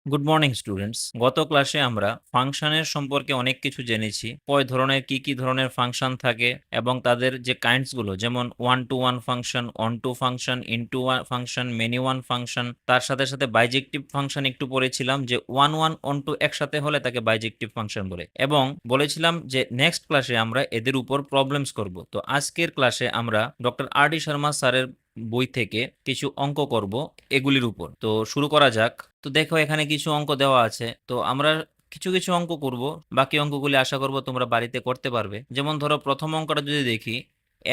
Good morning students. গত ক্লাসে আমরা ফাংশনের সম্পর্কে অনেক কিছু জেনেছি। কয় ধরনের কি ধরনের ফাংশন থাকে এবং তাদের যে কাইন্ডস গুলো, যেমন one to one function, onto function, into one function, many one function. তার সাথে সাথে বাইজেক্টিভ ফাংশন একটু পড়েছিলাম, যে ওয়ান ওয়ান অন টু একসাথে হলে তাকে বাইজেক্টিভ ফাংশন বলে, এবং বলেছিলাম যে নেক্সট ক্লাসে আমরা এদের উপর প্রবলেমস করব। তো আজকের ক্লাসে আমরা ডক্টর আর ডি শর্মা স্যারের বই থেকে কিছু অঙ্ক করব এগুলির উপর। তো শুরু করা যাক। তো দেখো, এখানে কিছু অঙ্ক দেওয়া আছে, তো আমরা কিছু কিছু অঙ্ক করব, বাকি অঙ্কগুলি আশা করব তোমরা বাড়িতে করতে পারবে। যেমন ধরো, প্রথম অঙ্কটা যদি দেখি,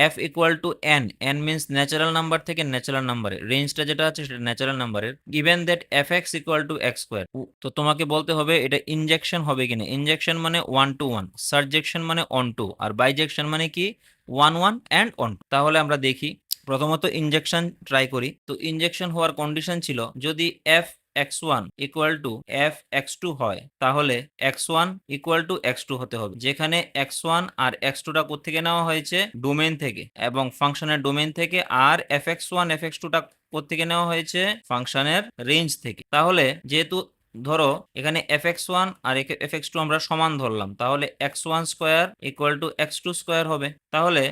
F equal to N, N means natural number থেকে ন্যাচারাল নাম্বারের রেঞ্জটা যেটা আছে সেটা ন্যাচারাল নাম্বারের, given that F x equal to x square. তো তোমাকে বলতে হবে এটা ইনজেকশন হবে কিনা। ইনজেকশন মানে ওয়ান টু ওয়ান, সারজেকশন মানে অন টু, আর বাইজেকশন মানে কি one one and onto. তাহলে আমরা দেখি, প্রথমত ইনজেকশন ট্রাই করি। তো ইনজেকশন হওয়ার কন্ডিশন ছিল, যদি f x one equal to f x two হয়, তাহলে x one equal to x two হতে হবে, যেখানে এক্স ওয়ান আর এক্স টুটা কোত্থেকে নেওয়া হয়েছে, ডোমেন থেকে, এবং ফাংশনের ডোমেন থেকে। আর f x one f x টুটা কোত্থেকে নেওয়া হয়েছে, ফাংশনের রেঞ্জ থেকে। তাহলে যেহেতু ধরো এখানে এফ এক্স ওয়ান আর এফ এক্স টু আমরা সমান ধরলাম, তাহলে x one square equal to x two square হবে। তাহলে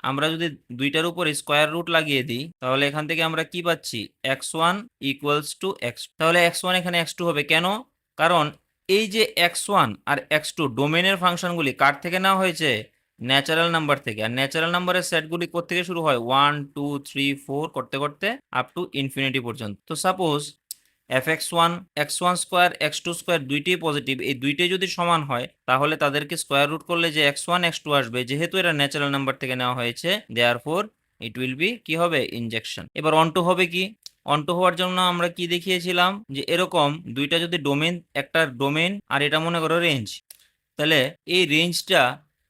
আমরা যদি দুইটার উপর স্কোয়ার রুট লাগিয়ে দিই, তাহলে এখান থেকে আমরা কি পাচ্ছি, x one equals to x. তাহলে এক্স ওয়ান এখানে এক্স টু হবে কেন? কারণ এই যে এক্স ওয়ান আর এক্স টু ডোমেনের ফাংশনগুলি কার থেকে নেওয়া হয়েছে, ন্যাচারাল নাম্বার থেকে। আর ন্যাচারাল নাম্বারের সেটগুলি কোত্থেকে শুরু হয়, ওয়ান টু থ্রি ফোর করতে করতে আপ টু ইনফিনিটি পর্যন্ত। তো suppose f x one square x two square দুইটাই পজিটিভ, এই দুইটাই যদি সমান হয়, তাহলে তাদেরকে স্কোয়ার রুট করলে যে এক্স ওয়ান এক্স টু আসবে, যেহেতু এটা ন্যাচারাল নাম্বার থেকে নেওয়া হয়েছে, দেয়ারফোর ইট উইল বি কি হবে, ইনজেকশন। এবার অন্টু হবে কি, অন্টু হওয়ার জন্য আমরা কি দেখিয়েছিলাম, যে এরকম দুইটা যদি ডোমেন, একটা ডোমেন আর এটা মনে করো রেঞ্জ, তাহলে এই রেঞ্জটা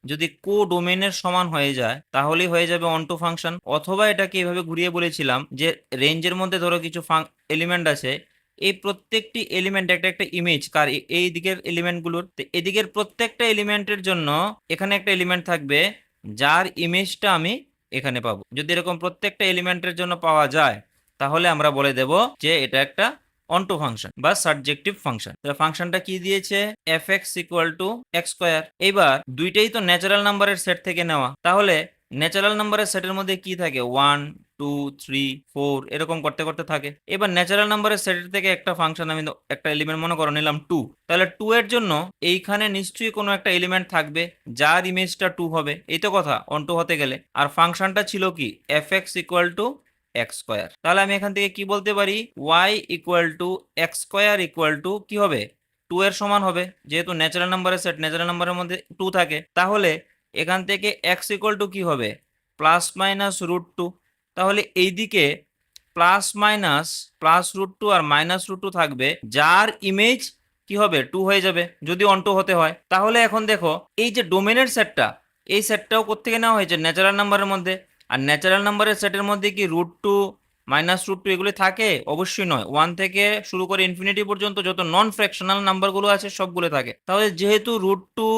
যদি কো ডোমেনের সমান হয়ে যায়, তাহলেই হয়ে যাবে অন্টু ফাংশন। অথবা এটাকে এভাবে ঘুরিয়ে বলেছিলাম, যে রেঞ্জের মধ্যে ধরো কিছু এলিমেন্ট আছে, এই প্রত্যেকটি এলিমেন্ট একটা একটা ইমেজ কার, এই দিকের এলিমেন্টগুলোর। তো এদিকের প্রত্যেকটা এলিমেন্টের জন্য এখানে একটা এলিমেন্ট থাকবে যার ইমেজটা আমি এখানে পাবো। যদি এরকম প্রত্যেকটা এলিমেন্টের জন্য পাওয়া যায়, তাহলে আমরা বলে দেব যে এটা একটা অন্টো ফাংশন বা সাবজেক্টিভ ফাংশন। তাহলে ফাংশনটা কি দিয়েছে, F x equal to x square. এইবার দুইটাই তো ন্যাচারাল নাম্বারের সেট থেকে নেওয়া, তাহলে ন্যাচারাল নাম্বারের সেটের মধ্যে কি থাকে, ওয়ান টু থ্রি ফোর এরকম করতে করতে থাকে। এবার ন্যাচারাল নাম্বারের সেটের থেকে একটা ফাংশন আমি একটা এলিমেন্ট মনে করো নিলাম টু, তাহলে টু এর জন্য এইখানে নিশ্চয়ই কোনো একটা এলিমেন্ট থাকবে যার ইমেজটা টু হবে, এই তো কথা অন টু হতে গেলে। আর ফাংশনটা ছিল কি, f x equal to x square. তাহলে আমি এখান থেকে কি বলতে পারি, y equal to x square equal to কি হবে, টু এর সমান হবে, যেহেতু ন্যাচারাল নাম্বারের সেট, ন্যাচারাল নাম্বারের মধ্যে টু থাকে। তাহলে এখান থেকে এক্স ইকুয়াল টু কি হবে, প্লাস মাইনাস রুট টু। তাহলে এইদিকে প্লাস রুট টু আর মাইনাস রুট টু থাকবে, যার ইমেজ কি হবে, টু হয়ে যাবে যদি অন টু হতে হয়। তাহলে এখন দেখো, এই যে ডোমেনের সেটটা, এই সেটটাও কোত্থেকে নেওয়া হয়েছে, ন্যাচারাল নাম্বারের মধ্যে। আর ন্যাচারাল নাম্বারের সেটের মধ্যে কি root two minus root two এগুলি থাকে? অবশ্যই নয়। ওয়ান থেকে শুরু করে ইনফিনিটি পর্যন্ত যত নন ফ্র্যাকশনাল নাম্বারগুলো আছে সবগুলো থাকে। তাহলে যেহেতু root two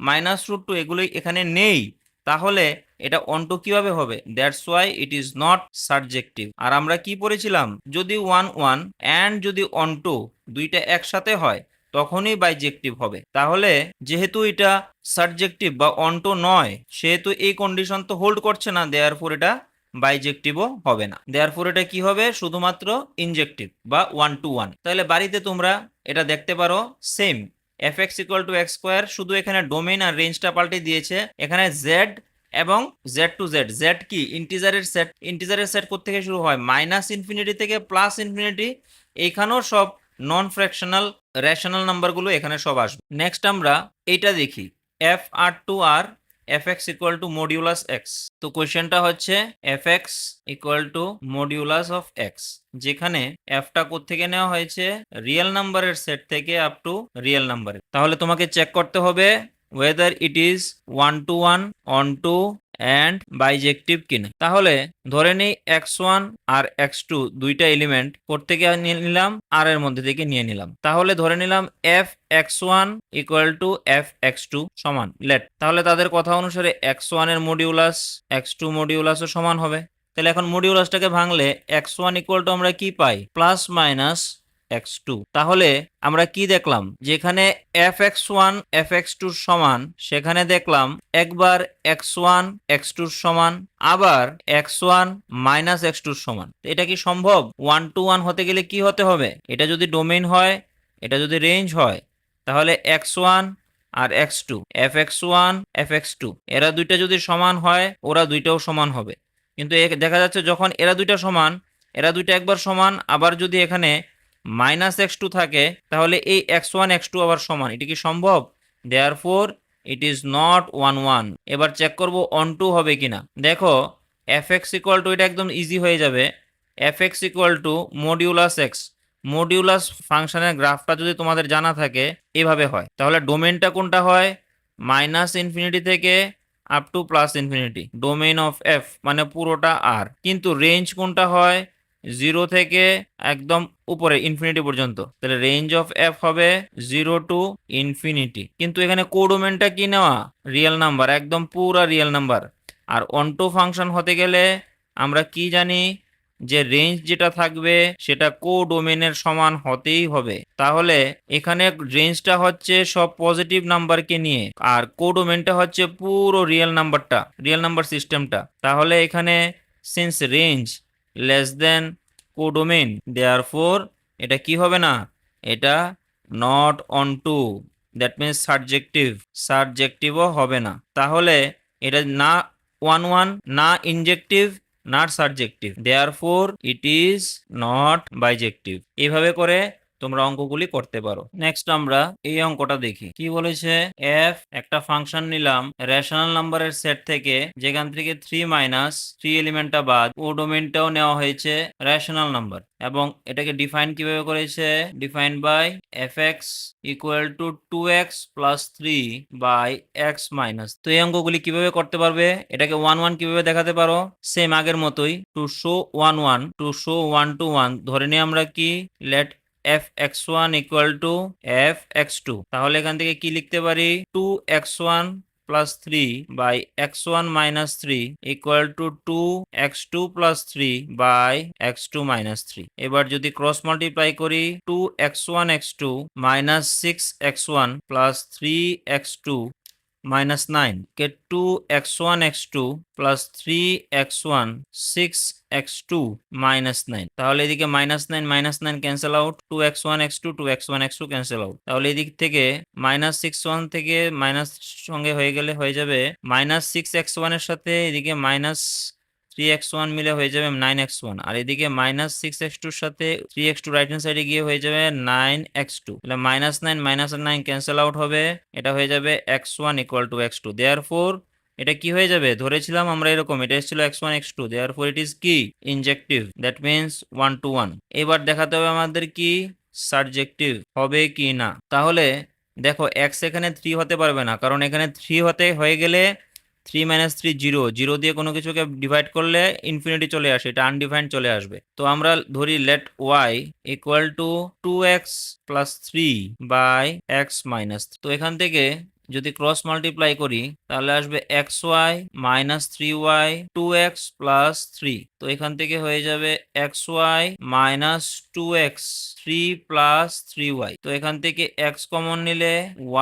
minus root two এগুলি এখানে নেই, তাহলে এটা অন্টো কিভাবে হবে, that's why it is not subjective. আর আমরা কি পড়েছিলাম, যদি ওয়ান ওয়ান অ্যান্ড যদি অন্টো দুইটা একসাথে হয়, তখনই বাইজেক্টিভ হবে। তাহলে যেহেতু এটা সাবজেক্টিভ বা অন্টো নয়, সেহেতু এই কন্ডিশন তো হোল্ড করছে না, দেয়ারফোর এটা বাইজেক্টিভও হবে না। দেয়ারফোর এটা কি হবে, শুধুমাত্র ইনজেক্টিভ বা ওয়ান টু ওয়ান। তাহলে বাড়িতে তোমরা এটা দেখতে পারো, same F x equal to x square, শুধু এখানে ডোমেইন আর রেঞ্জটা পাল্টে দিয়েছে। এখানে জেড এবং জেড টু জেড, জেড কি ইন্টিজারের সেট, ইন্টিজারের সেট কোত্থেকে শুরু হয়, মাইনাস ইনফিনিটি থেকে প্লাস ইনফিনিটি। এইখানেও সব নন ফ্র্যাকশনাল রেশনাল নাম্বারগুলো এখানে সব আসবে। নেক্সট আমরা এইটা দেখি, f R to R f x equal to modulus x. তো কোয়েশ্চেনটা হচ্ছে f x equal to modulus of x, যেখানে এফটা কোত্থেকে নেওয়া হয়েছে, রিয়েল নাম্বারের সেট থেকে আপ টু রিয়েল নাম্বারের। তাহলে তোমাকে চেক করতে হবে whether it is one to one, onto and bijective কিনা। তাহলে ধরে নিই এক্স ওয়ান আর এক্স টু দুইটা এলিমেন্ট প্রত্যেকে নিয়ে নিলাম, আর এর মধ্যে থেকে নিয়ে নিলাম। তাহলে ধরে নিলাম f x one equal to f x two সমান লেট। তাহলে তাদের কথা অনুসারে এক্স ওয়ান এর মডিউলাস এক্স টু মডিউলাসও সমান হবে। তাহলে এখন মডিউলাসটাকে ভাঙলে এক্স ওয়ান ইকুয়াল টু আমরা কি পাই, প্লাস মাইনাস x2। তাহলে আমরা কি দেখলাম, যেখানে f(x1) f(x2) সমান, সেখানে দেখলাম একবার x1 x2 সমান, আবার x1 মাইনাস x2 সমান। এটা কি সম্ভব? 1 to 1 হতে গেলে কি হতে হবে? এটা যদি ডোমেইন হয়, এটা যদি রেঞ্জ হয়, তাহলে x1 আর x2 fx1 fx2 এরা দুইটা যদি সমান হয়, ওরা দুইটাও সমান হবে। কিন্তু দেখা যাচ্ছে যখন এরা দুইটা সমান, এরা দুইটা একবার সমান, আবার যদি এখানে মাইনাস x2 থাকে, তাহলে এই x1 x2 আবার সমান। এটা কি সম্ভব? Therefore it is not 1 1। এবার চেক করব অন টু হবে কিনা। দেখো fx ইকুয়াল টু, এটা একদম ইজি হয়ে যাবে, fx equal to modulus x. Modulus ফাংশনের গ্রাফটা যদি তোমাদের জানা থাকে, এভাবে হয়। তাহলে ডোমেনটা কোনটা হয়? মাইনাস ইনফিনিটি থেকে up to plus infinity, domain of F মানে পুরোটা আর। কিন্তু রেঞ্জ কোনটা হয়? 0 থেকে একদম উপরে ইনফিনিটি পর্যন্ত। তাহলে রেঞ্জ অফ এফ হবে 0 টু ইনফিনিটি। কিন্তু এখানে কোডোমেনটা কি নেওয়া? রিয়েল নাম্বার, একদম পুরা রিয়েল নাম্বার। আর অনটো ফাংশন হতে গেলে আমরা কি জানি, যে রেঞ্জ যেটা থাকবে সেটা কোডোমেনের সমান হতেই হবে। তাহলে এখানে রেঞ্জটা হচ্ছে সব পজিটিভ নাম্বারকে নিয়ে, আর কোডোমেনটা হচ্ছে পুরো রিয়েল নাম্বারটা, রিয়েল নাম্বার সিস্টেমটা। তাহলে এখানে since range less than codomain, therefore এটা কি হবে না, এটা not onto, that means subjective, সাবজেক্টিভও হবে না। তাহলে এটা না 1 1, না ইনজেক্টিভ, not subjective, therefore it is not bijective। এইভাবে করে তোমরা অঙ্কগুলি করতে পারো। নেক্সট আমরা এই অঙ্কটা দেখি। কি বলেছে, f একটা ফাংশন নিলাম রেশনাল নাম্বারের সেট থেকে, যেখান থেকে 3 মাইনাস 3 এলিমেন্টটা বাদ, ও ডোমেইনটাও নেওয়া হয়েছে রেশনাল নাম্বার, এবং এটাকে ডিফাইন কিভাবে করেছে, define by fx equal to 2x plus 3 by x minus. তো এই অঙ্কগুলি কিভাবে করতে পারবে, এটাকে 1 1 কিভাবে দেখাতে পারো, সেম আগের মতোই, to show 1 1, to show 1 to 1 ধরে নিয়ে আমরা কি, late fx1 equal to fx2। তাহলে এখান থেকে কি লিখতে পারি, 2x1 plus 3 by x1 minus 3 equal to 2x2 plus 3 by x2 minus 3। এবার যদি ক্রস মাল্টিপ্লাই করি, 2x1 x2 minus 6x1 plus 3x2 minus 9 কে 2x1 x2 plus 3x1 6x2 minus 9। তাহলে এদিকে -9 cancel out, 2x1 x2 2x1 x2 cancel out. তাহলে এদিক থেকে -6x1 থেকে মাইনাস সঙ্গে হয়ে গেলে হয়ে যাবে -6x1 এর সাথে এদিকে -3x1 মিলে হয়ে যাবে 9x1, আর এদিকে -6x2 এর সাথে 3x2 রাইট হ্যান্ড সাইডে গিয়ে হয়ে যাবে 9x2। তাহলে -9 -9 ক্যান্সেল আউট হবে, এটা হয়ে যাবে x1 equal to x2। Therefore এটা কি হয়ে যাবে, ধরেছিলাম আমরা এরকম, এটা এসেছিল x1 x2, therefore it is কি, ইনজেক্টিভ, দ্যাট মিনস 1 to 1। এবার দেখাতে হবে আমাদের কি, সাবজেক্টিভ হবে কি না। তাহলে দেখো x এখানে 3 হতে পারবে না, কারণ এখানে 3 হতে হয়ে গেলে 3 মাইনাস 3 0, 0 দিয়ে কোনো কিছুকে ডিভাইড করলে ইনফিনিটি চলে আসে, এটা আনডিফাইন্ড চলে আসবে। তো আমরা ধরি let y equal to 2x plus 3 by x minus. তো এখান থেকে যদি ক্রস মাল্টিপ্লাই করি, তাহলে আসবে xy minus 3y 2x plus 3। তো এখান থেকে হয়ে যাবে xy minus 2x 3 plus 3y। তো এখান থেকে x কমন নিলে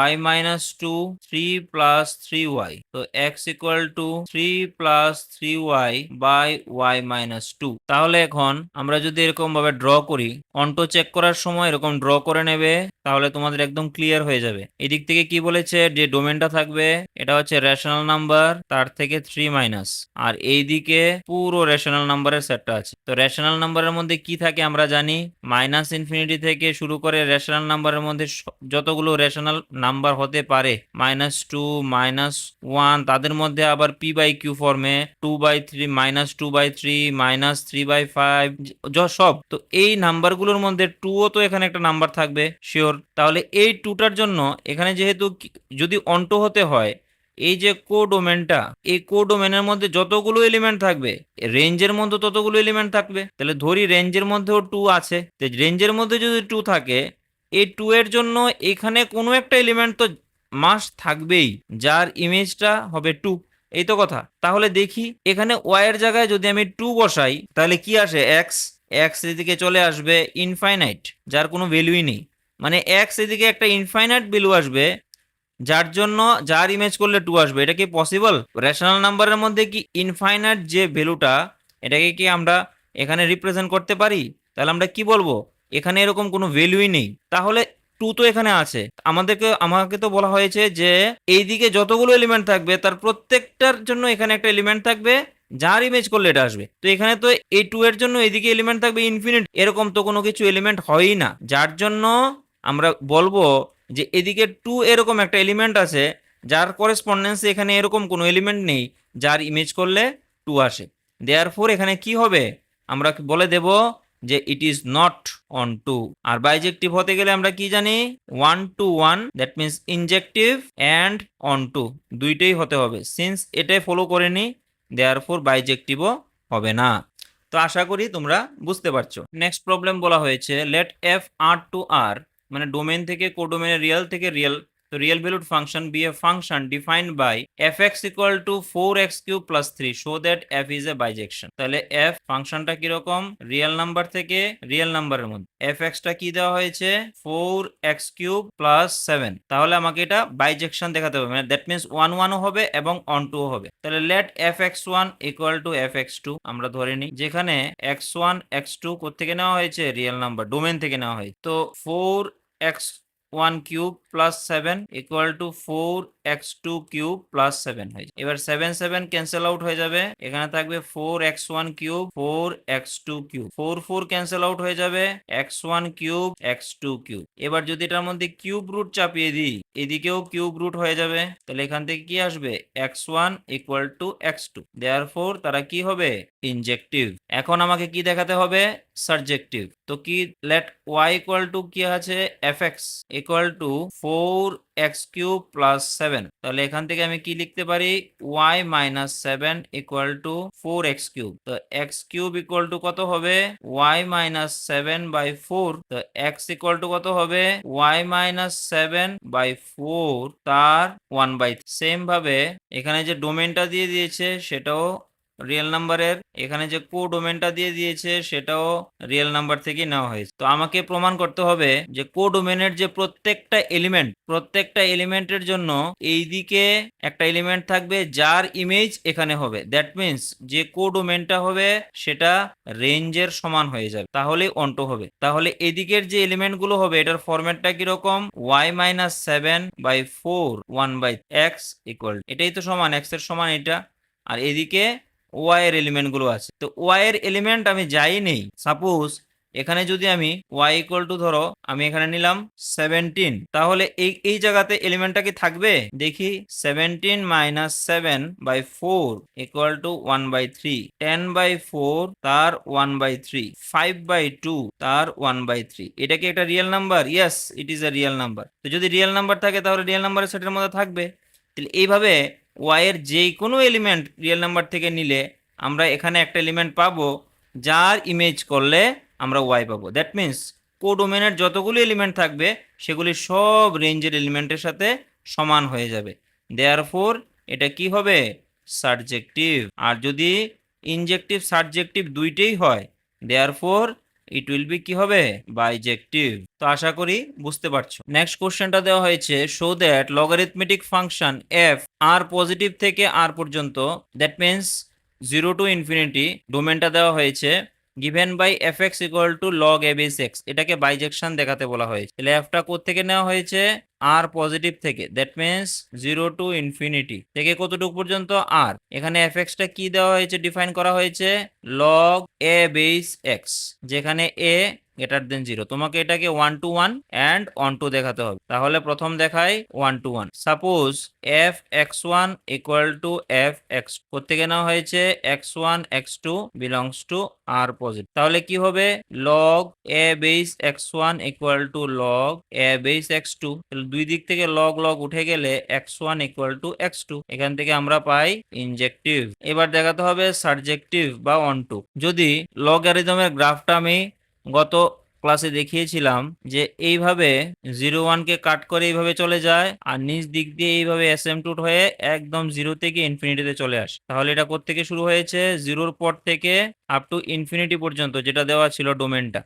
y মাইনাস 2 3 প্লাস 3y। তো x equal to 3 plus 3y by y minus 2। তাহলে এখন আমরা যদি এরকম ভাবে ড্র করি, অন্টো চেক করার সময় এরকম ড্র করে নেবে, তাহলে তোমাদের একদম ক্লিয়ার হয়ে যাবে। এদিক থেকে কি বলেছে, যে ডোমেনটা থাকবে এটা হচ্ছে রেশনাল নাম্বার, তার থেকে 3 মাইনাস, আর এইদিকে পুরো রেশনাল নাম্বারের সেটটা আছে। তো রেশনাল নাম্বারের মধ্যে কি থাকে আমরা জানি, মাইনাস ইনফিনিটি থেকে শুরু করে রেশনাল নাম্বারের মধ্যে যতগুলো রেশনাল নাম্বার হতে পারে, -2 -1, তাদের মধ্যে আবার p বাই কিউ ফর্মে 2/3 -2/3 -3/5 সব। তো এই নাম্বারগুলোর মধ্যে 2 ও তো এখানে একটা নাম্বার থাকবে শিওর। তাহলে এই 2টার জন্য এখানে যেহেতু যদি অন্টো হতে হয়, এই যে কোডোমেনটা, এই কোডোমেনের মধ্যে যতগুলো এলিমেন্ট থাকবে, রেঞ্জের মধ্যে ততগুলো এলিমেন্ট থাকবে। তাহলে ধরি রেঞ্জের মধ্যেও 2 আছে, তো রেঞ্জের মধ্যে যদি 2 থাকে, এই 2 এর জন্য এখানে কোনো একটা এলিমেন্ট তো মাস্ট থাকবেই, যার ইমেজটা হবে 2। এই তো কথা। তাহলে দেখি এখানে y এর জায়গায় যদি আমি 2 বসাই, তাহলে কি আসে, x। এক্স এদিকে চলে আসবে ইনফাইনাইট, যার কোনো ভ্যালুই নেই। মানে এক্স এদিকে একটা ইনফাইনাইট ভ্যালু আসবে, যার জন্য যার ইমেজ করলে 2 আসবে। এটা কি পসিবল? রেশনাল নাম্বারের মধ্যে কি ইনফাইনাইট যে ভ্যালুটা, এটাকে কি আমরা এখানে রিপ্রেজেন্ট করতে পারি? তাহলে আমরা কি বলবো, এখানে এরকম কোনো ভ্যালুই নেই। তাহলে 2 তো এখানে আছে। আমাকে তো বলা হয়েছে যে এইদিকে যতগুলো এলিমেন্ট থাকবে তার প্রত্যেকটার জন্য এখানে একটা এলিমেন্ট থাকবে, যার ইমেজ করলে এটা আসবে। তো এখানে তো এই 2 এর জন্য এদিকে এলিমেন্ট থাকবে ইনফিনিট, এরকম তো কোনো কিছু এলিমেন্ট হয়ই না। যার জন্য আমরা বলবো যে এদিকে 2 এরকম একটা এলিমেন্ট আছে, যার করেসপন্ডেন্স এখানে এরকম কোনো এলিমেন্ট নেই যার ইমেজ করলে 2 আসে। দেয়ারফোর এখানে কি হবে, আমরা বলে দেব যে ইট ইজ নট অন 2। আর বাইজেক্টিভ হতে গেলে আমরা কি জানি, 1 to 1, that means injective and on 2 দুইটাই হতে হবে। সিন্স এটাই ফলো করেনি, দেয়ারফোর বাইজেক্টিভও হবে না। তো আশা করি তোমরা বুঝতে পারছো। নেক্সট প্রবলেম বলা হয়েছে let f R to R, মানে ডোমেন থেকে কোডোমেনে রিয়েল থেকে রিয়েল, তো real valued function be a function defined by f x equal to 4x³ + 3 show that f is a bijection. তাহলে এফ ফাংশনটা কিরকম, রিয়েল নাম্বার থেকে রিয়েল নাম্বারের মধ্যে এফ এক্সটা কি দেওয়া হয়েছে 4x³ + 7, তাহলে আমাকে এটা বাইজেকশন দেখাতে হবে, মানে দ্যাট মিনস 1 1ও হবে এবং অন 2ও হবে। তাহলে let f x one equal to f x two আমরা ধরে নিই, যেখানে x1 x2 কোত্থেকে নেওয়া হয়েছে, রিয়েল নাম্বার ডোমেন থেকে নেওয়া হয়েছে। তো 4x1³ + 7 ইকুয়াল টু 4x2³ + 7 হয়েছে। এবার 7 7 ক্যান্সেল আউট হয়ে যাবে, এখানে থাকবে 4x1³ 4x2³, 4 4 ক্যান্সেল আউট হয়ে যাবে, x1³ x2³। এবার যদি এটার মধ্যে কিউব রুট চাপিয়ে দিই, এদিকেও কিউব রুট হয়ে যাবে, তাহলে এখান থেকে কি আসবে, x1 equal to x2। Therefore তারা কি হবে, ইনজেক্টিভ। এখন আমাকে কি দেখাতে হবে, সাবজেক্টিভ। তো কি, লেট y ইকুয়াল টু কি আছে, fx ইকুয়াল টু 4x³ + 7, তাহলে এখান থেকে আমি কি লিখতে পারি, y - 7 ইকুয়াল টু 4x³। তো x³ ইকুয়াল টু কত হবে, y - 7/4। তো x ইকুয়াল টু কত হবে, y - 7/4 তার 1/3। সেম ভাবে এখানে যে ডোমেনটা দিয়ে দিয়েছে সেটাও রিয়েল নাম্বারের, এখানে যে কোডোমেনটা দিয়ে দিয়েছে সেটাও রিয়েল নাম্বার থেকে নেওয়া হয়েছে। তো আমাকে প্রমাণ করতে হবে যে কোডোমেনের যে প্রত্যেকটা এলিমেন্টের জন্য এই দিকে একটা এলিমেন্ট থাকবে যার ইমেজ এখানে হবে। দ্যাট মিন্স যে কোডোমেনটা হবে সেটা রেঞ্জের সমান হয়ে যাবে, তাহলেই অন্টো হবে। তাহলে এদিকের যে এলিমেন্ট গুলো হবে এটার ফরম্যাটটা কিরকম, y - 7/4 1/x ইকুয়াল, এটাই তো সমান, x এর সমান এটা। আর এদিকে ওয়াই এর এলিমেন্ট গুলো আছে, তো ওয়াই এর এলিমেন্ট আমি যাই নেই, সাপোজ এখানে যদি আমি y ইকুয়াল টু ধরো আমি এখানে নিলাম 17, তাহলে এই জায়গাতে এলিমেন্টটা কি থাকবে, দেখি 17 - 7/4 ইকুয়াল টু 1/3, 10/4 তার 1/3, 5/2 তার 1/3। এটা কি একটা real number? Yes, it is A real number. তো যদি রিয়েল নাম্বার থাকে তাহলে রিয়েল নাম্বারের সেটের মধ্যে থাকবে। তাহলে এইভাবে ওয়াই এর যে কোনো এলিমেন্ট রিয়েল নাম্বার থেকে নিলে আমরা এখানে একটা এলিমেন্ট পাবো যার ইমেজ করলে আমরা ওয়াই পাবো। দ্যাট মিন্স কোডোমেনের যতগুলো এলিমেন্ট থাকবে সেগুলি সব রেঞ্জের এলিমেন্টের সাথে সমান হয়ে যাবে। দেয়ারফোর এটা কি হবে, সাবজেক্টিভ। আর যদি ইনজেক্টিভ সাবজেক্টিভ দুইটাই হয়, দেয়ারফোর ইট উইল বি কি হবে, বাইজেক্টিভ। তো আশা করি বুঝতে পারছো। নেক্সট কোশ্চেনটা দেওয়া হয়েছে show that logarithmic function f R positive থেকে আর পর্যন্ত, দ্যাট মিন্স 0 to ইনফিনিটি, ডোমেনটা দেওয়া হয়েছে given by f x equal to log a base x. এটাকে বাইজেকশন দেখাতে বলা হয়েছে। তাহলে এফটা কোথা থেকে নেওয়া হয়েছে, আর পজিটিভ থেকে, দ্যাট মিন্স 0 to ইনফিনিটি থেকে কতটুকু পর্যন্ত আর। এখানে এফ এক্সটা কি দেওয়া হয়েছে, ডিফাইন করা হয়েছে লগ এ বেস এক্স, যেখানে এ গ্রেটার দেন 0। তোমাকে এটাকে 1 to 1 অ্যান্ড অন টু দেখাতে হবে। তাহলে প্রথম দেখাই 1 to 1। Suppose F x1 equal to f x, কোত্থেকে নেওয়া হয়েছে, x1 x2 belongs to R positive. তাহলে কি হবে, log a base x1 equal to log a base x2। তাহলে দুই দিক থেকে লগ লগ উঠে গেলে x1 ইকুয়াল টু x2, এখান থেকে আমরা পাই ইনজেক্টিভ। এবার দেখাতে হবে সাবজেক্টিভ বা অন টু। যদি লগারিদমের গ্রাফটা আমি গত ক্লাসে দেখিয়েছিলাম যে এইভাবে 0 1 কে কাট করে এইভাবে চলে যায় আর নিচ দিক দিয়ে এইভাবে অ্যাসেম্পটুড হয়ে একদম 0 থেকে ইনফিনিটিতে চলে আসে। তাহলে এটা কোত্থেকে শুরু হয়েছে? 0-র পর থেকে আপ টু ইনফিনিটি পর্যন্ত যেটা দেওয়া ছিল ডোমেনটা।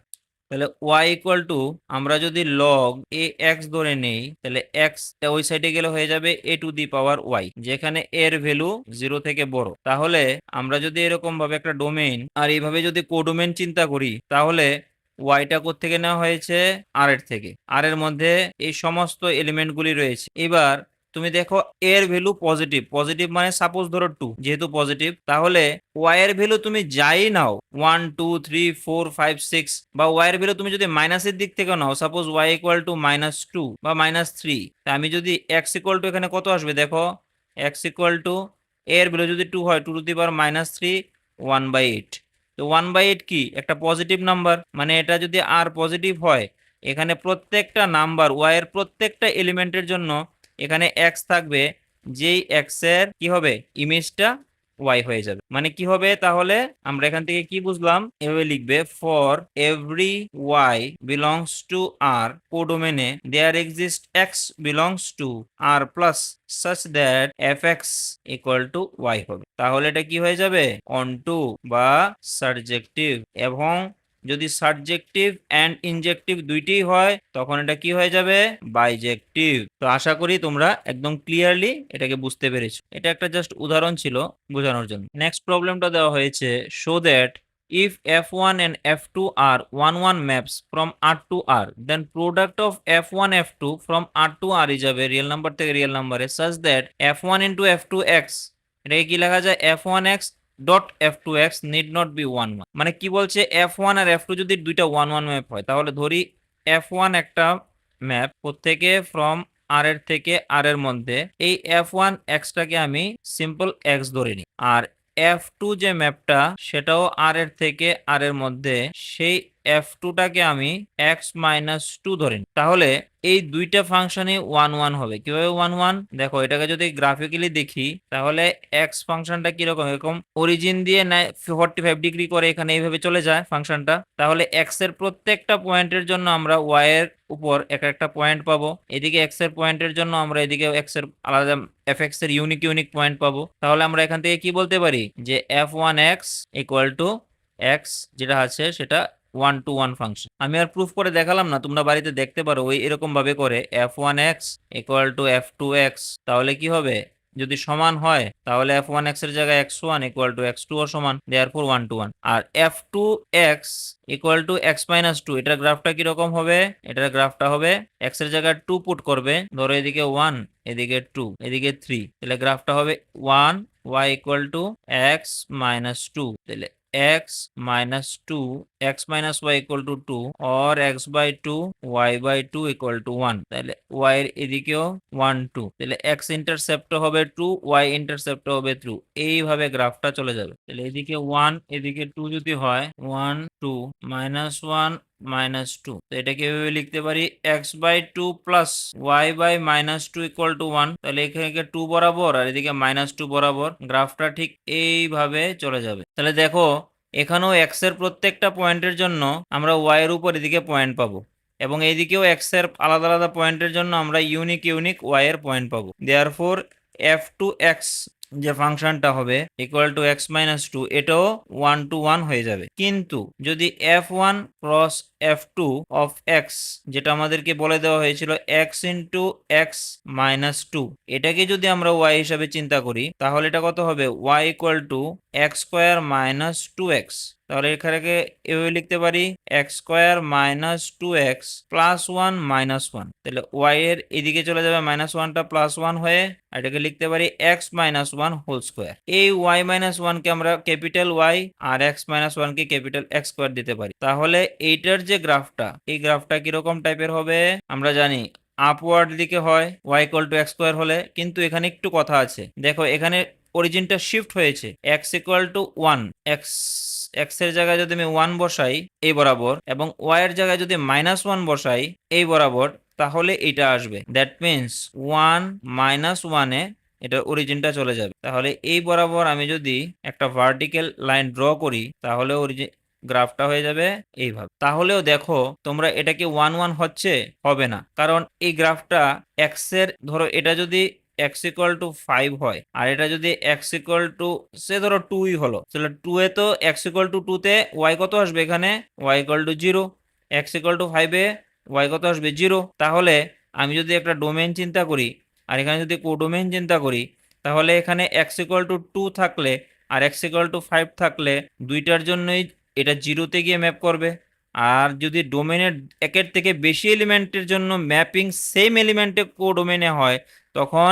তাহলে y ইকুয়াল টু আমরা যদি লগ এ এক্স ধরে নেই তাহলে এক্স ওই সাইডে গেলে হয়ে যাবে এ টু দি পাওয়ার ওয়াই, যেখানে এর ভ্যালু 0 থেকে বড়। তাহলে আমরা যদি এরকম ভাবে একটা ডোমেইন আর এইভাবে যদি কোডোমেইন চিন্তা করি তাহলে ওয়াইটা কোত্থেকে নেওয়া হয়েছে? আর এর থেকে। আর এর মধ্যে এই সমস্ত এলিমেন্টগুলি রয়েছে। এবার তুমি দেখো এর ভ্যালু পজিটিভ, পজিটিভ মানে সাপোজ ধরো 2, যেহেতু পজিটিভ তাহলে ওয়াই এর ভ্যালু তুমি যাই নাও 1 2 3 4 5 6 বা ওয়াই এর ভ্যালু তুমি যদি মাইনাসের দিক থেকে নাও, সাপোজ ওয়াই ইকুয়াল টু -2 বা -3, তা আমি যদি এক্স ইকুয়াল টু এখানে কত আসবে দেখো, এক্স ইকুয়াল টু এর ভ্যালু যদি 2 হয় 2 টু দি পাওয়ার -3 1/8। তো 1/8 কি একটা পজিটিভ নাম্বার, মানে এটা যদি আর পজিটিভ হয় এখানে প্রত্যেকটা নাম্বার ওয়াই এর প্রত্যেকটা এলিমেন্টের জন্য এখানে এক্স থাকবে, যেই এক্স এর কি হবে ইমেজটা ওয়াই হয়ে যাবে। মানে কি হবে তাহলে আমরা এখান থেকে কি বুঝলাম? এভাবে লিখবে for every y belongs to R কোডোমেনে there exist x belongs to R plus such that fx equal to y হবে। তাহলে এটা কি হয়ে যাবে? অনটু বা সাবজেক্টিভ, এবং যদি সাবজেক্টিভ অ্যান্ড ইনজেক্টিভ দুইটিই হয় তখন এটা কি হয়ে যাবে? বাইজেক্টিভ। তো আশা করি তোমরা একদম ক্লিয়ারলি এটাকে বুঝতে পেরেছো। এটা একটা জাস্ট উদাহরণ ছিল বোঝানোর জন্য। নেক্সট প্রবলেমটা দেওয়া হয়েছে, show that if f1 and f2 are 1 1 maps from r to r, then product of f1 f2 from r to r is a real number থেকে real number such that f1 into f2x, এটাকে কি লেখা যায়? f1x dot f2x need not be 1 1। মানে কি বলছে? f1 আর f2 যদি দুইটা 1 1 ম্যাপ হয় তাহলে ধরি f1 একটা ম্যাপ প্রত্যেকে ফ্রম আর এর থেকে আর এর মধ্যে, এই f1 xটাকে আমি সিম্পল x ধরে নিই, আর f2 যে ম্যাপটা সেটাও আর এর থেকে আর এর মধ্যে, সেই f2টাকে আমি x - 2 ধরে নিই। তাহলে এই দুইটা ফাংশনই 1 1 হবে। কিভাবে 1 1? দেখো এটাকে যদি গ্রাফিক্যালি দেখি তাহলে x ফাংশনটা কিরকম, এরকম অরিজিন দিয়ে 45 ডিগ্রি করে এখানে এইভাবে চলে যায় ফাংশনটা। তাহলে x এর প্রত্যেকটা পয়েন্টের জন্য আমরা y এর উপর একটা পয়েন্ট পাবো, এদিকে x এর পয়েন্টের জন্য আমরা এদিকে x এর আলাদা fx এর ইউনিক পয়েন্ট পাবো। তাহলে আমরা এখান থেকে কি বলতে পারি যে f1x ইকুয়াল টু x যেটা আছে সেটা 1 to 1 ফাংশন। আমি আর প্রুফ করে দেখালাম না, তোমরা বাড়িতে দেখতে পারো ওই এরকম ভাবে করে f1x ইকুয়াল টু f2x। তাহলে কি হবে? যদি সমান হয় তাহলে f1x এর জায়গায় x1 ইকুয়াল টু x2 ও সমান, দেয়ারফর 1 to 1। আর f2x ইকুয়াল টু x - 2, এটার গ্রাফটা কিরকম হবে? এটার গ্রাফটা হবে x এর জায়গায় 2 পুট করবে, ধরো এদিকে 1 এদিকে 2 এদিকে 3, তাহলে গ্রাফটা হবে 1 y ইকুয়াল টু x - 2, তাহলে x - 2 x - y equal to 2 or x by 2 y by 2 equal to 1, তাহলে y এর এদিকেও 1 2, তাহলে x ইন্টারসেপ্ট হবে 2 y ইন্টারসেপ্ট হবে 2, এইভাবে গ্রাফটা চলে যাবে। তাহলে এদিকে 1 এদিকে 2 যদি হয় 1 2 -1 -2, তো এটাকে এভাবে লিখতে পারি x by 2 plus y by -2 equal to 1। তাহলে এখানে 2 বরাবর আর এদিকে -2 বরাবর গ্রাফটা ঠিক এইভাবে চলে যাবে। তাহলে দেখো এখানেও x এর প্রত্যেকটা পয়েন্টের জন্য আমরা y এর উপর এদিকে পয়েন্ট পাবো, এবং এইদিকেও x এর আলাদা আলাদা পয়েন্টের জন্য আমরা ইউনিক y এর পয়েন্ট পাবো। দেয়ারফর f2x যে ফাংশনটা হবে ইকুয়াল টু x - 2, এটাও 1 to 1 হয়ে যাবে। কিন্তু যদি f1 cross f2 of x, যেটা আমাদেরকে বলে দেওয়া হয়েছিল x ইন্টু x - 2, এটাকে যদি আমরা y হিসাবে চিন্তা করি তাহলে এটা কত হবে? y equal to x square - 2x। তাহলে এখানে এভাবে লিখতে পারি x স্কোয়ার - 2x প্লাস 1 - 1, তাহলে y এর এদিকে চলে যাবে -1টা প্লাস 1 হয়ে, আর এটাকে লিখতে পারি x - 1 হোল স্কোয়ার। এই y - 1 কে আমরা ক্যাপিটাল Y আর x - 1 কে ক্যাপিটাল X স্কোয়ার দিতে পারি। তাহলে এইটার যে গ্রাফটা, এই গ্রাফটা কিরকম টাইপের হবে? আমরা জানি আপওয়ার্ড দিকে হয় y equal to x square হলে, কিন্তু এখানে একটু কথা আছে। দেখো এখানে অরিজিনটা শিফট হয়েছে, x ইকুয়াল টু 1, x এর জায়গায় যদি আমি 1 বসাই এই বরাবর এবং y এর জায়গায় যদি -1 বসাই এই বরাবর, তাহলে এটা আসবে। দ্যাট মিন্স 1 -1 এ এটার অরিজিনটা চলে যাবে। তাহলে এই বরাবর আমি যদি একটা ভার্টিক্যাল লাইন ড্র করি তাহলে গ্রাফটা হয়ে যাবে এইভাবে। তাহলেও দেখো তোমরা এটা কি 1 1 হচ্ছে? হবে না, কারণ এই গ্রাফটা এক্স এর, ধরো এটা যদি x ইকুয়াল টু 5 হয় আর এটা যদি x ইকুয়াল টু সে ধরো 2ই হলো, তাহলে 2 এ তো x ইকুয়াল টু 2 তে y কত আসবে? এখানে y equal two 0। x equal two 5 এ y কত আসবে? 0। তাহলে আমি যদি একটা ডোমেন চিন্তা করি আর এখানে যদি কোডোমেন চিন্তা করি, তাহলে এখানে x ইকুয়াল টু 2 থাকলে আর x ইকুয়াল টু 5 থাকলে দুইটার জন্যই এটা 0তে গিয়ে ম্যাপ করবে। আর যদি ডোমেনের একের থেকে বেশি এলিমেন্টের জন্য ম্যাপিং সেম এলিমেন্টে কোডোমেনে হয়, তখন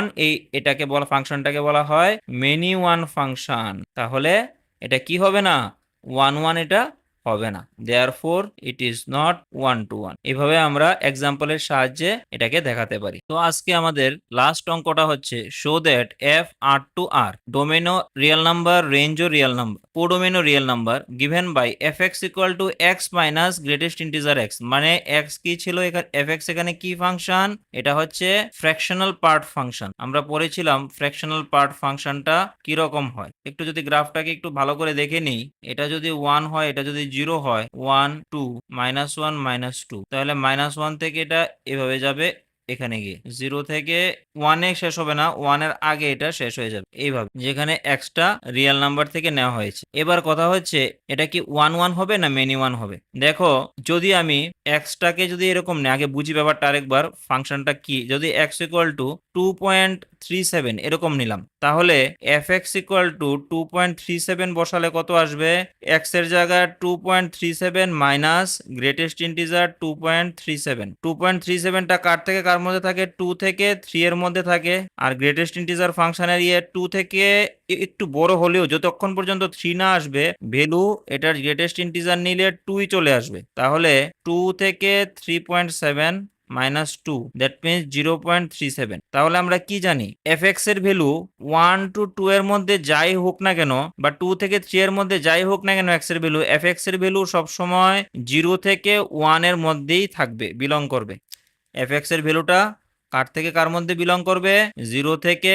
এটাকে বলা, ফাংশনটাকে বলা হয় মেনি ওয়ান ফাংশন। তাহলে এটা কি হবে না? 1 1 এটা হবে না, therefore it is not 1 to 1। এভাবে আমরা এক্সাম্পলের সাহায্যে এটাকে দেখাতে পারি। তো আজকে আমাদের লাস্ট অঙ্কটা হচ্ছে show that f R to R ডোমেনো রিয়েল নাম্বার, রেঞ্জও রিয়েল নাম্বার, কোডোমেনো real number given by f x equal to x minus greatest integer x. মানে এক্স কি ছিল এখানে, এফ এক্স এখানে কি ফাংশন? এটা হচ্ছে ফ্র্যাকশনাল পার্ট ফাংশন। আমরা পড়েছিলাম ফ্র্যাকশনাল পার্ট ফাংশনটা কি রকম হয়। একটু যদি গ্রাফটাকে একটু ভালো করে দেখে নিই, এটা যদি 1 হয়, এটা যদি 0 হয়, 1 2 -1 -2, তাহলে -1 থেকে এটা এভাবে যাবে এখানে গিয়ে 0 থেকে 1 এ শেষ হবে না, 1 এর আগে এটা শেষ হয়ে যাবে এইভাবে, যেখানে এক্সটা রিয়েল নাম্বার থেকে নেওয়া হয়েছে। এবার কথা হচ্ছে এটা কি 1 1 হবে না মেনি 1 হবে? দেখো যদি আমি এক্সটাকে যদি এরকম নেই, আগে বুঝি ব্যাপারটা আরেকবার, ফাংশনটা কি, যদি এক্স ইকুয়াল টু 2.37 এরকম নিলাম, তাহলে এফ এক্স ইকুয়াল টু 2.37 বসালে কত আসবে? এক্স এর জায়গায় 2.37 মাইনাস গ্রেটেস্ট ইন্টিজার 2.37। 2.37টা কার থেকে কার মধ্যে থাকে? 2 থেকে 3 এর মধ্যে থাকে। আর গ্রেটেস্ট ইন্টিজার ফাংশনের 2 থেকে একটু বড় হলেও যতক্ষণ পর্যন্ত 3 না আসবে ভ্যালু, এটার গ্রেটেস্ট ইন্টিজার নিলে 2ই চলে আসবে। তাহলে 2 থেকে 3.7 -2, দ্যাট মিনস 0.37। তাহলে আমরা কি জানি? এফ এক্স এর ভ্যালু 1 to 2 এর মধ্যে যাই হোক না কেন, বা 2 থেকে 3 এর মধ্যে যাই হোক না কেন, এক্স এর ভ্যালু, এফ এক্স এর ভ্যালু সবসময় 0 থেকে 1 এর মধ্যেই থাকবে, বিলং করবে। এফ এক্স এর ভ্যালুটা কার থেকে কার মধ্যে বিলং করবে? 0 থেকে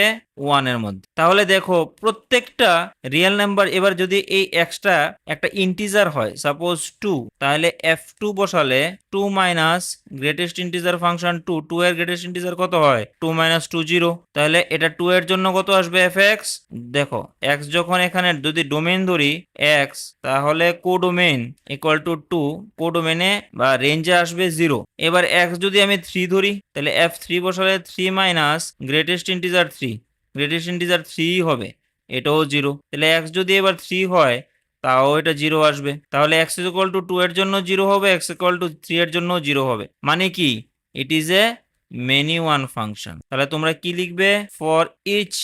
1 এর মধ্যে। তাহলে দেখো প্রত্যেকটা রিয়েল নাম্বার, এবার যদি এই এক্সটা একটা ইন্টিজার হয়, সাপোজ 2, তাহলে f2 বসালে 2 মাইনাস গ্রেটেস্ট ইন্টিজার ফাংশন 2, 2 এর গ্রেটেস্ট ইন্টিজার কত হয়? 2 - 2 0। তাহলে এটা 2 এর জন্য কত আসবে এফ এক্স? দেখো এক্স যখন এখানে যদি ডোমেন ধরি এক্স, তাহলে কোডোমেন ইকুয়াল টু 2, কোডোমেনে বা রেঞ্জে আসবে 0। এবার এক্স যদি আমি 3 ধরি, তাহলে f3 বসালে 3 minus greatest integer 3, greatest integer 3 হবে, এটাও 0। তাহলে x যদি এবার 3 হয়, তাও এটা 0 আসবে। তাহলে x ইকুয়াল টু 2 এর জন্য 0 হবে, x ইকুয়াল টু 3 এর জন্য 0 হবে। মানে কি? It is a many one function. তাহলে তোমরা কি লিখবে? For each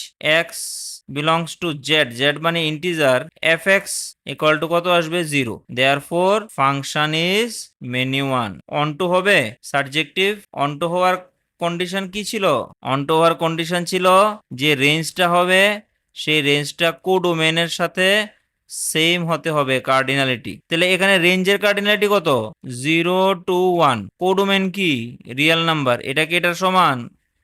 x belongs to z, z মানে ইন্টিজার, fx ইকুয়াল টু কত আসবে? 0। Therefore function is many one. Onto হবে সাবজেক্টিভ। অনটু হওয়ার কন্ডিশন কি ছিল? অনটু হওয়ার কন্ডিশন ছিল যে রেঞ্জটা হবে, সেই রেঞ্জটা কোডোমেনের সাথে সেম হতে হবে কার্ডিনালিটি। তাহলে এখানে রেঞ্জের কার্ডিনালিটি কত? 0 to 1। কোডোমেন কি? রিয়েল নাম্বার, এটা কি এটার সমান?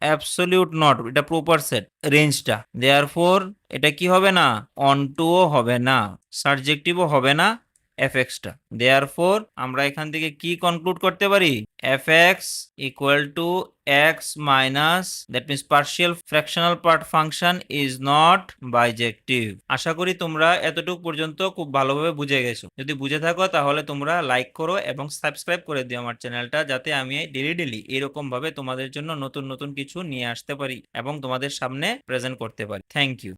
অ্যাবসলিউট নট, এটা প্রপার সেট রেঞ্জটা। দেয়ারফর এটা কি হবে না? অনটুও হবে না, সাবজেক্টিভও হবে না এফ এক্সটা। দেয়ারফর আমরা এখান থেকে কি কনক্লুড করতে পারি? F x equal to x minus, that means partial fractional part function is not bijective. আশা করি তোমরা এতটুকু পর্যন্ত খুব ভালোভাবে বুঝে গেছো। যদি বুঝে থাকো তাহলে তোমরা লাইক করো এবং সাবস্ক্রাইব করে দিও আমার চ্যানেলটা, যাতে আমি ডেলি এরকম ভাবে তোমাদের জন্য নতুন নতুন কিছু নিয়ে আসতে পারি এবং তোমাদের সামনে প্রেজেন্ট করতে পারি। Thank you.